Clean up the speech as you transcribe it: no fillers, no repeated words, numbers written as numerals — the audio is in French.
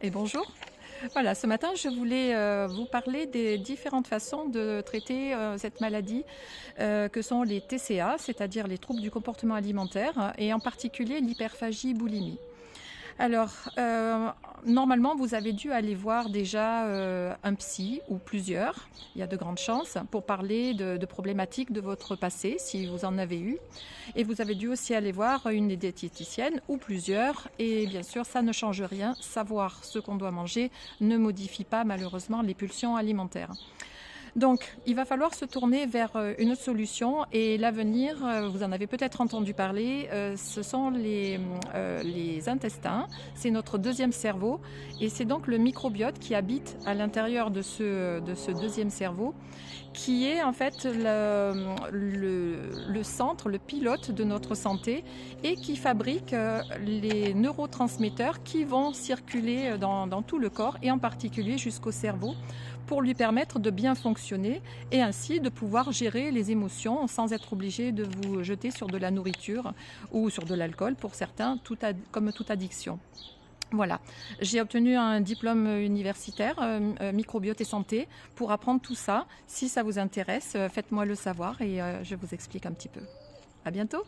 Et bonjour. Voilà, ce matin, je voulais vous parler des différentes façons de traiter cette maladie que sont les TCA, c'est-à-dire les troubles du comportement alimentaire, et en particulier l'hyperphagie boulimie. Alors, normalement, vous avez dû aller voir déjà un psy ou plusieurs, il y a de grandes chances, pour parler de problématiques de votre passé, si vous en avez eu. Et vous avez dû aussi aller voir une diététicienne ou plusieurs. Et bien sûr, ça ne change rien. Savoir ce qu'on doit manger ne modifie pas malheureusement les pulsions alimentaires. Donc, il va falloir se tourner vers une autre solution et l'avenir, vous en avez peut-être entendu parler, ce sont les intestins. C'est notre deuxième cerveau et c'est donc le microbiote qui habite à l'intérieur de ce deuxième cerveau qui est en fait le centre, le pilote de notre santé et qui fabrique les neurotransmetteurs qui vont circuler dans tout le corps et en particulier jusqu'au cerveau pour lui permettre de bien fonctionner et ainsi de pouvoir gérer les émotions sans être obligé de vous jeter sur de la nourriture ou sur de l'alcool pour certains, comme toute addiction. Voilà, j'ai obtenu un diplôme universitaire, microbiote et santé, pour apprendre tout ça. Si ça vous intéresse, faites-moi le savoir et je vous explique un petit peu. À bientôt.